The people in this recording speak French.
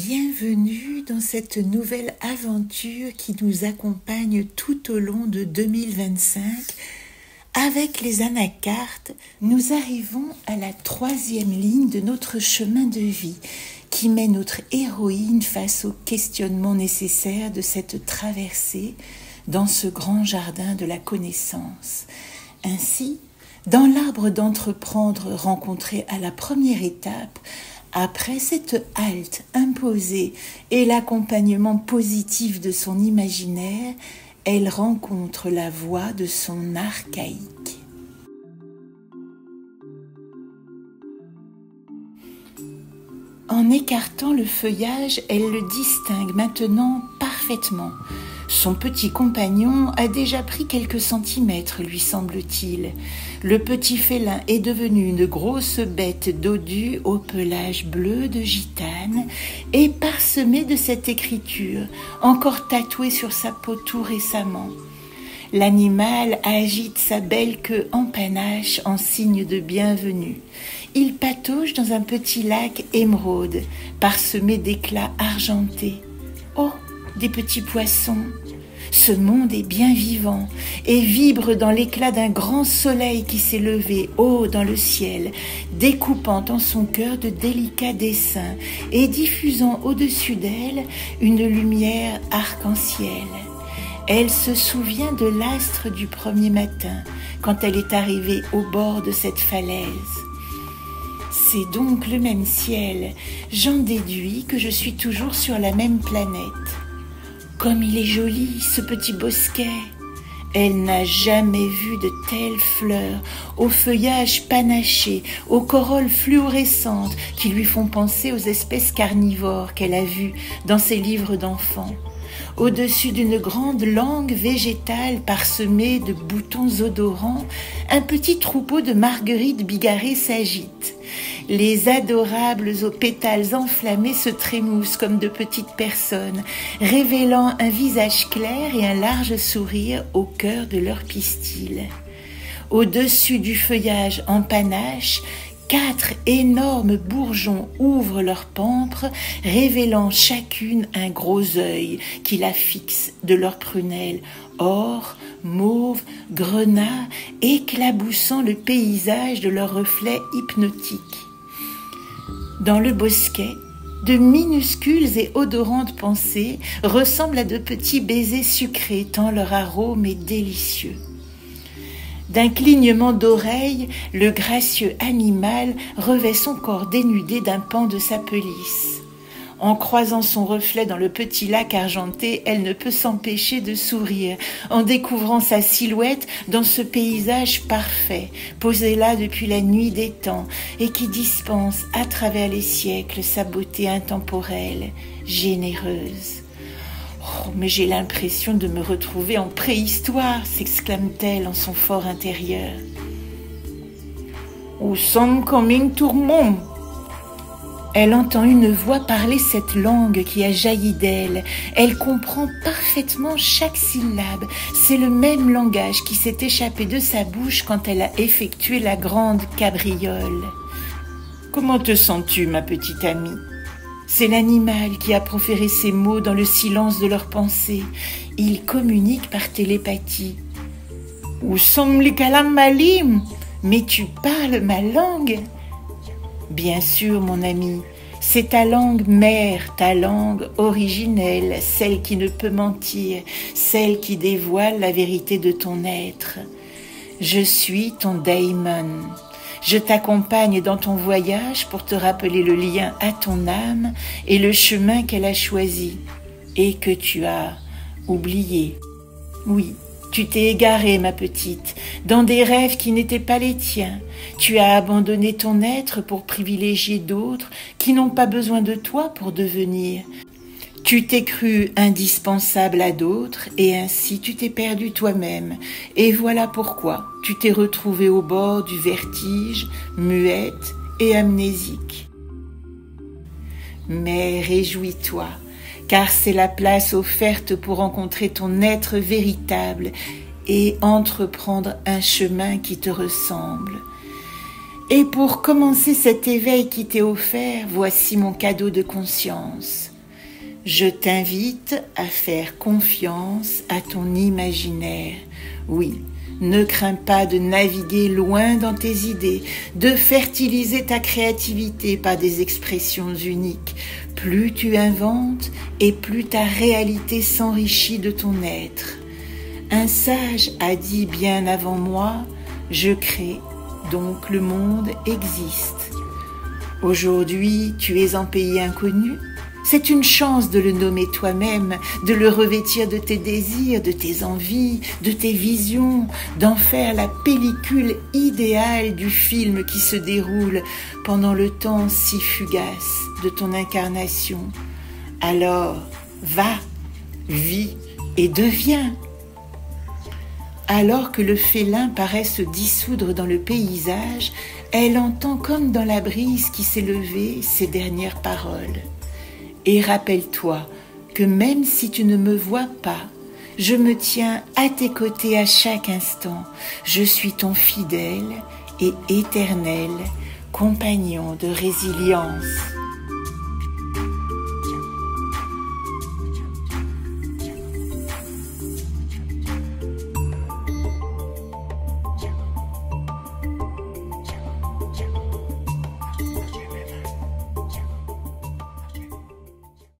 Bienvenue dans cette nouvelle aventure qui nous accompagne tout au long de 2025. Avec les anacartes, nous arrivons à la 3e ligne de notre chemin de vie qui met notre héroïne face aux questionnements nécessaires de cette traversée dans ce grand jardin de la connaissance. Ainsi, dans l'arbre d'entreprendre rencontré à la première étape, après cette halte imposée et l'accompagnement positif de son imaginaire, elle rencontre la voix de son archaïque. En écartant le feuillage, elle le distingue maintenant parfaitement. Son petit compagnon a déjà pris quelques centimètres, lui semble-t-il. Le petit félin est devenu une grosse bête dodue au pelage bleu de gitane et parsemée de cette écriture, encore tatouée sur sa peau tout récemment. L'animal agite sa belle queue en panache en signe de bienvenue. Il patauge dans un petit lac émeraude, parsemé d'éclats argentés. Oh, des petits poissons! Ce monde est bien vivant et vibre dans l'éclat d'un grand soleil qui s'est levé haut dans le ciel, découpant en son cœur de délicats dessins et diffusant au-dessus d'elle une lumière arc-en-ciel. Elle se souvient de l'astre du premier matin, quand elle est arrivée au bord de cette falaise. C'est donc le même ciel. J'en déduis que je suis toujours sur la même planète. Comme il est joli, ce petit bosquet. Elle n'a jamais vu de telles fleurs, au feuillage panaché, aux corolles fluorescentes qui lui font penser aux espèces carnivores qu'elle a vues dans ses livres d'enfants. Au-dessus d'une grande langue végétale parsemée de boutons odorants, un petit troupeau de marguerites bigarrées s'agite. Les adorables aux pétales enflammés se trémoussent comme de petites personnes, révélant un visage clair et un large sourire au cœur de leur pistil. Au-dessus du feuillage en panache, 4 énormes bourgeons ouvrent leurs pampres, révélant chacune un gros œil qui la fixe de leurs prunelles, or, mauve, grenat, éclaboussant le paysage de leurs reflets hypnotiques. Dans le bosquet, de minuscules et odorantes pensées ressemblent à de petits baisers sucrés tant leur arôme est délicieux. D'un clignement d'oreilles, le gracieux animal revêt son corps dénudé d'un pan de sa pelisse. En croisant son reflet dans le petit lac argenté, elle ne peut s'empêcher de sourire en découvrant sa silhouette dans ce paysage parfait, posé là depuis la nuit des temps et qui dispense à travers les siècles sa beauté intemporelle, généreuse. « Oh, mais j'ai l'impression de me retrouver en préhistoire !» s'exclame-t-elle en son fort intérieur. « Où sommes coming tourmont ?» Elle entend une voix parler cette langue qui a jailli d'elle. Elle comprend parfaitement chaque syllabe. C'est le même langage qui s'est échappé de sa bouche quand elle a effectué la grande cabriole. « Comment te sens-tu, ma petite amie ?» C'est l'animal qui a proféré ces mots dans le silence de leurs pensées. Il communique par télépathie. « Où sommes les kalamalim ?»« Mais tu parles ma langue ?» Bien sûr, mon ami, c'est ta langue mère, ta langue originelle, celle qui ne peut mentir, celle qui dévoile la vérité de ton être. Je suis ton daimon. Je t'accompagne dans ton voyage pour te rappeler le lien à ton âme et le chemin qu'elle a choisi et que tu as oublié. Oui, tu t'es égarée, ma petite, dans des rêves qui n'étaient pas les tiens. Tu as abandonné ton être pour privilégier d'autres qui n'ont pas besoin de toi pour devenir. Tu t'es cru indispensable à d'autres et ainsi tu t'es perdu toi-même. Et voilà pourquoi tu t'es retrouvée au bord du vertige, muette et amnésique. Mais réjouis-toi, car c'est la place offerte pour rencontrer ton être véritable et entreprendre un chemin qui te ressemble. Et pour commencer cet éveil qui t'est offert, voici mon cadeau de conscience. Je t'invite à faire confiance à ton imaginaire. Oui, ne crains pas de naviguer loin dans tes idées, de fertiliser ta créativité par des expressions uniques. Plus tu inventes et plus ta réalité s'enrichit de ton être. Un sage a dit bien avant moi, je crée, donc le monde existe. Aujourd'hui, tu es en pays inconnu. C'est une chance de le nommer toi-même, de le revêtir de tes désirs, de tes envies, de tes visions, d'en faire la pellicule idéale du film qui se déroule pendant le temps si fugace de ton incarnation. Alors, va, vis et deviens. Alors que le félin paraît se dissoudre dans le paysage, elle entend comme dans la brise qui s'est levée ces dernières paroles. Et rappelle-toi que même si tu ne me vois pas, je me tiens à tes côtés à chaque instant. Je suis ton fidèle et éternel compagnon de résilience.